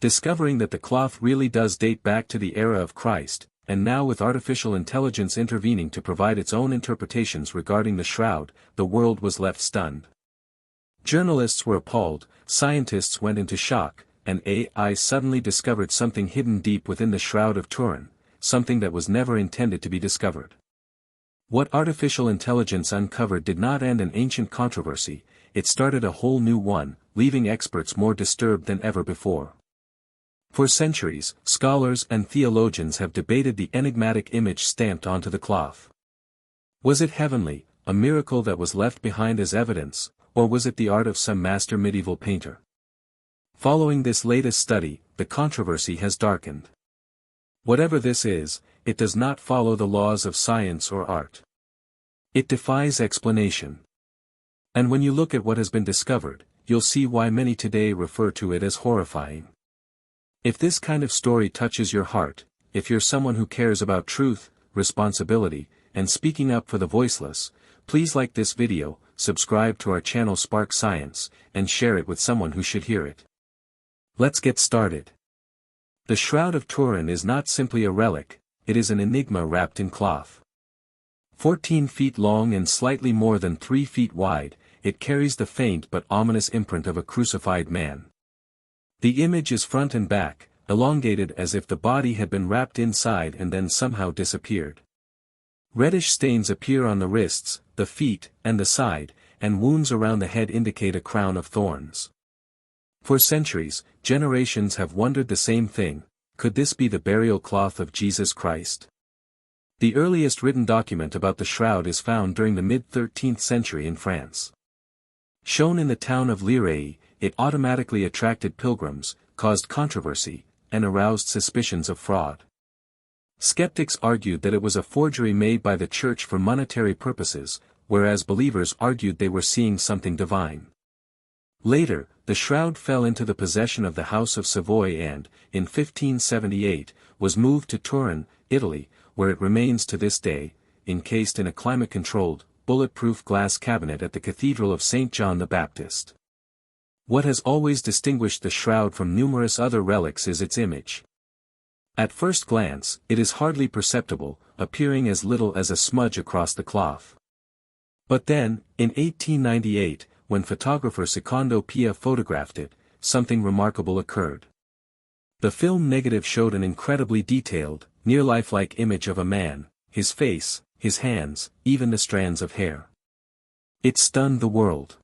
Discovering that the cloth really does date back to the era of Christ, and now with artificial intelligence intervening to provide its own interpretations regarding the shroud, the world was left stunned. Journalists were appalled, scientists went into shock, and AI suddenly discovered something hidden deep within the Shroud of Turin, something that was never intended to be discovered. What artificial intelligence uncovered did not end an ancient controversy, it started a whole new one, leaving experts more disturbed than ever before. For centuries, scholars and theologians have debated the enigmatic image stamped onto the cloth. Was it heavenly, a miracle that was left behind as evidence, or was it the art of some master medieval painter? Following this latest study, the controversy has darkened. Whatever this is, it does not follow the laws of science or art. It defies explanation. And when you look at what has been discovered, you'll see why many today refer to it as horrifying. If this kind of story touches your heart, if you're someone who cares about truth, responsibility, and speaking up for the voiceless, please like this video, subscribe to our channel Spark Science, and share it with someone who should hear it. Let's get started. The Shroud of Turin is not simply a relic, it is an enigma wrapped in cloth. 14 feet long and slightly more than 3 feet wide, it carries the faint but ominous imprint of a crucified man. The image is front and back, elongated as if the body had been wrapped inside and then somehow disappeared. Reddish stains appear on the wrists, the feet, and the side, and wounds around the head indicate a crown of thorns. For centuries, generations have wondered the same thing: could this be the burial cloth of Jesus Christ? The earliest written document about the shroud is found during the mid-13th century in France. Shown in the town of Lirey, it automatically attracted pilgrims, caused controversy, and aroused suspicions of fraud. Skeptics argued that it was a forgery made by the church for monetary purposes, whereas believers argued they were seeing something divine. Later, the shroud fell into the possession of the House of Savoy and, in 1578, was moved to Turin, Italy, where it remains to this day, encased in a climate-controlled, bulletproof glass cabinet at the Cathedral of St. John the Baptist. What has always distinguished the shroud from numerous other relics is its image. At first glance, it is hardly perceptible, appearing as little as a smudge across the cloth. But then, in 1898, when photographer Secondo Pia photographed it, something remarkable occurred. The film negative showed an incredibly detailed, near-lifelike image of a man, his face, his hands, even the strands of hair. It stunned the world.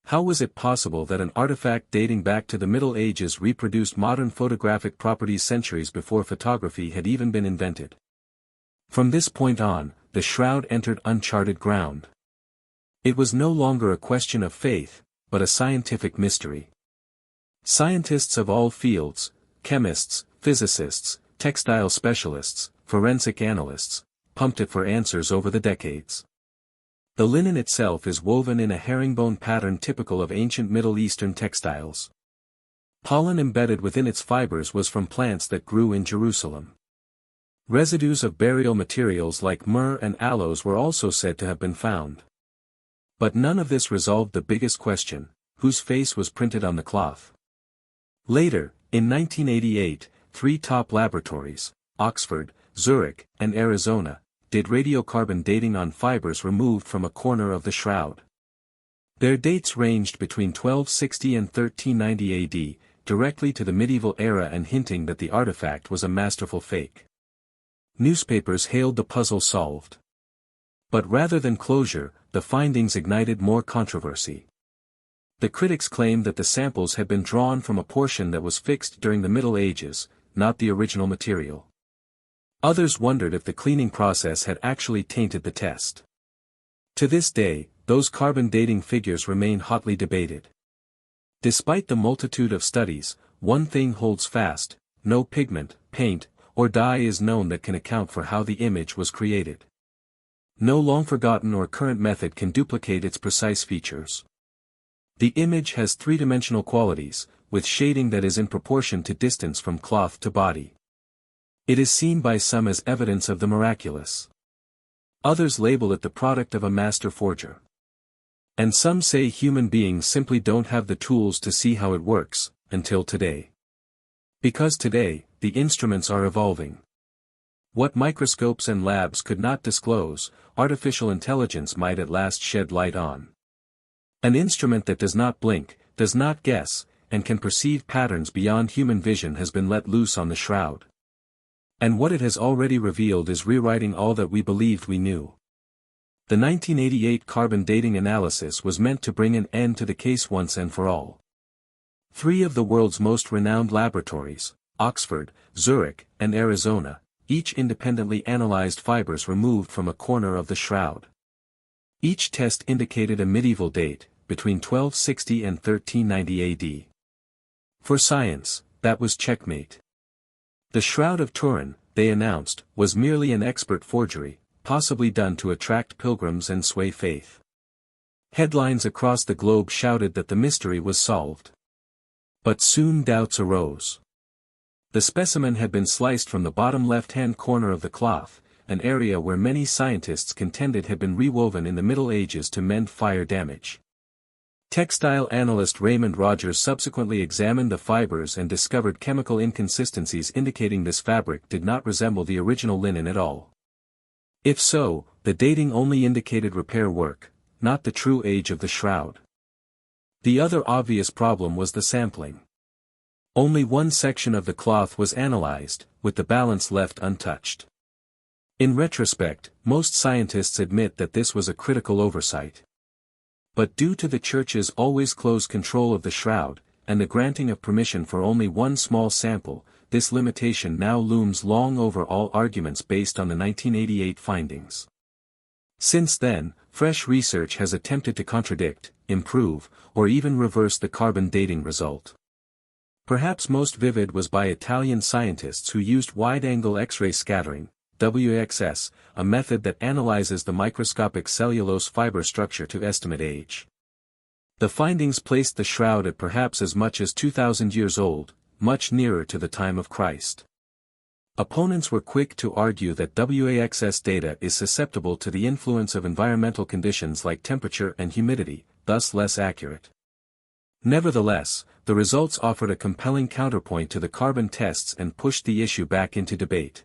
How was it possible that an artifact dating back to the Middle Ages reproduced modern photographic properties centuries before photography had even been invented? From this point on, the shroud entered uncharted ground. It was no longer a question of faith, but a scientific mystery. Scientists of all fields, chemists, physicists, textile specialists, forensic analysts, pumped it for answers over the decades. The linen itself is woven in a herringbone pattern typical of ancient Middle Eastern textiles. Pollen embedded within its fibers was from plants that grew in Jerusalem. Residues of burial materials like myrrh and aloes were also said to have been found. But none of this resolved the biggest question: whose face was printed on the cloth? Later, in 1988, 3 top laboratories, Oxford, Zurich, and Arizona, did radiocarbon dating on fibers removed from a corner of the shroud. Their dates ranged between 1260 and 1390 AD, directly to the medieval era and hinting that the artifact was a masterful fake. Newspapers hailed the puzzle solved. But rather than closure, the findings ignited more controversy. The critics claimed that the samples had been drawn from a portion that was fixed during the Middle Ages, not the original material. Others wondered if the cleaning process had actually tainted the test. To this day, those carbon dating figures remain hotly debated. Despite the multitude of studies, one thing holds fast: no pigment, paint, or dye is known that can account for how the image was created. No long-forgotten or current method can duplicate its precise features. The image has three-dimensional qualities, with shading that is in proportion to distance from cloth to body. It is seen by some as evidence of the miraculous. Others label it the product of a master forger. And some say human beings simply don't have the tools to see how it works, until today. Because today, the instruments are evolving. What microscopes and labs could not disclose, artificial intelligence might at last shed light on. An instrument that does not blink, does not guess, and can perceive patterns beyond human vision has been let loose on the Shroud. And what it has already revealed is rewriting all that we believed we knew. The 1988 carbon dating analysis was meant to bring an end to the case once and for all. 3 of the world's most renowned laboratories, Oxford, Zurich, and Arizona, each independently analyzed fibers removed from a corner of the Shroud. Each test indicated a medieval date, between 1260 and 1390 AD. For science, that was checkmate. The Shroud of Turin, they announced, was merely an expert forgery, possibly done to attract pilgrims and sway faith. Headlines across the globe shouted that the mystery was solved. But soon doubts arose. The specimen had been sliced from the bottom left-hand corner of the cloth, an area where many scientists contended had been rewoven in the Middle Ages to mend fire damage. Textile analyst Raymond Rogers subsequently examined the fibers and discovered chemical inconsistencies indicating this fabric did not resemble the original linen at all. If so, the dating only indicated repair work, not the true age of the Shroud. The other obvious problem was the sampling. Only one section of the cloth was analyzed, with the balance left untouched. In retrospect, most scientists admit that this was a critical oversight. But due to the Church's always close control of the Shroud, and the granting of permission for only one small sample, this limitation now looms long over all arguments based on the 1988 findings. Since then, fresh research has attempted to contradict, improve, or even reverse the carbon dating result. Perhaps most vivid was by Italian scientists who used wide-angle X-ray scattering, WXS, a method that analyzes the microscopic cellulose fiber structure to estimate age. The findings placed the Shroud at perhaps as much as 2,000 years old, much nearer to the time of Christ. Opponents were quick to argue that WAXS data is susceptible to the influence of environmental conditions like temperature and humidity, thus less accurate. Nevertheless, the results offered a compelling counterpoint to the carbon tests and pushed the issue back into debate.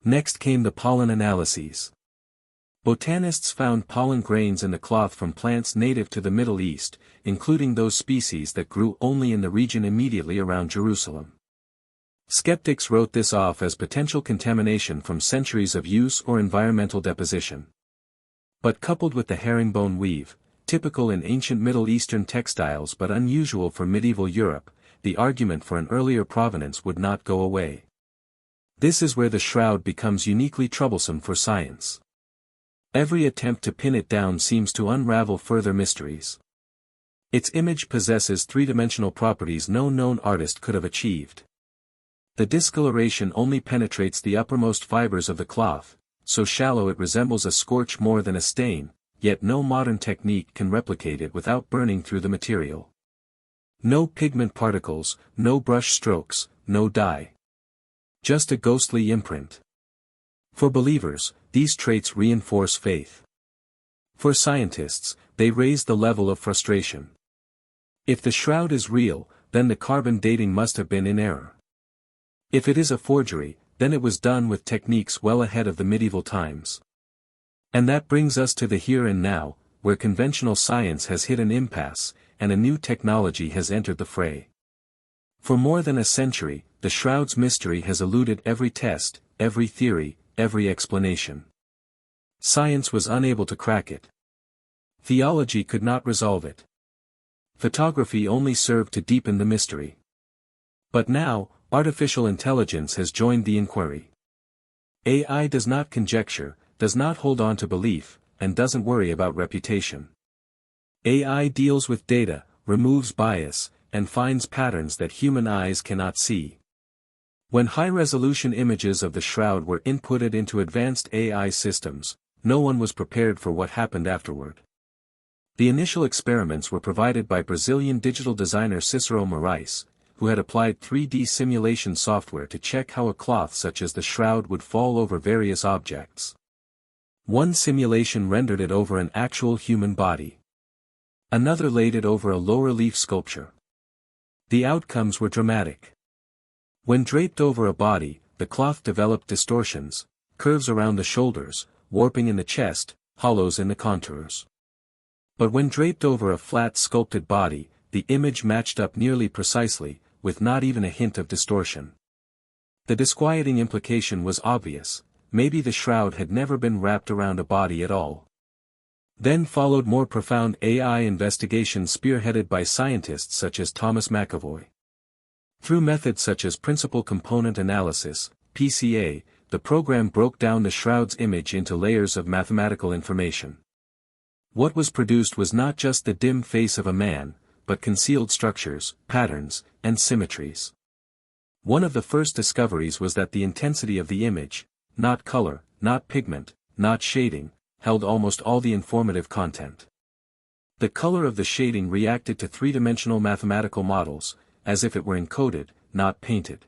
Next came the pollen analyses. Botanists found pollen grains in the cloth from plants native to the Middle East, including those species that grew only in the region immediately around Jerusalem. Skeptics wrote this off as potential contamination from centuries of use or environmental deposition. But coupled with the herringbone weave, typical in ancient Middle Eastern textiles but unusual for medieval Europe, the argument for an earlier provenance would not go away. This is where the Shroud becomes uniquely troublesome for science. Every attempt to pin it down seems to unravel further mysteries. Its image possesses three-dimensional properties no known artist could have achieved. The discoloration only penetrates the uppermost fibers of the cloth, so shallow it resembles a scorch more than a stain, yet no modern technique can replicate it without burning through the material. No pigment particles, no brush strokes, no dye. Just a ghostly imprint. For believers, these traits reinforce faith. For scientists, they raise the level of frustration. If the Shroud is real, then the carbon dating must have been in error. If it is a forgery, then it was done with techniques well ahead of the medieval times. And that brings us to the here and now, where conventional science has hit an impasse, and a new technology has entered the fray. For more than a century, the Shroud's mystery has eluded every test, every theory, every explanation. Science was unable to crack it. Theology could not resolve it. Photography only served to deepen the mystery. But now, artificial intelligence has joined the inquiry. AI does not conjecture, does not hold on to belief, and doesn't worry about reputation. AI deals with data, removes bias, and finds patterns that human eyes cannot see. When high-resolution images of the Shroud were inputted into advanced AI systems, no one was prepared for what happened afterward. The initial experiments were provided by Brazilian digital designer Cicero Moraes, who had applied 3D simulation software to check how a cloth such as the Shroud would fall over various objects. One simulation rendered it over an actual human body. Another laid it over a low-relief sculpture. The outcomes were dramatic. When draped over a body, the cloth developed distortions, curves around the shoulders, warping in the chest, hollows in the contours. But when draped over a flat sculpted body, the image matched up nearly precisely, with not even a hint of distortion. The disquieting implication was obvious: maybe the shroud had never been wrapped around a body at all. Then followed more profound AI investigation spearheaded by scientists such as Thomas McAvoy. Through methods such as principal component analysis, PCA, the program broke down the shroud's image into layers of mathematical information. What was produced was not just the dim face of a man, but concealed structures, patterns, and symmetries. One of the first discoveries was that the intensity of the image, not color, not pigment, not shading, held almost all the informative content. The color of the shading reacted to three-dimensional mathematical models, as if it were encoded, not painted.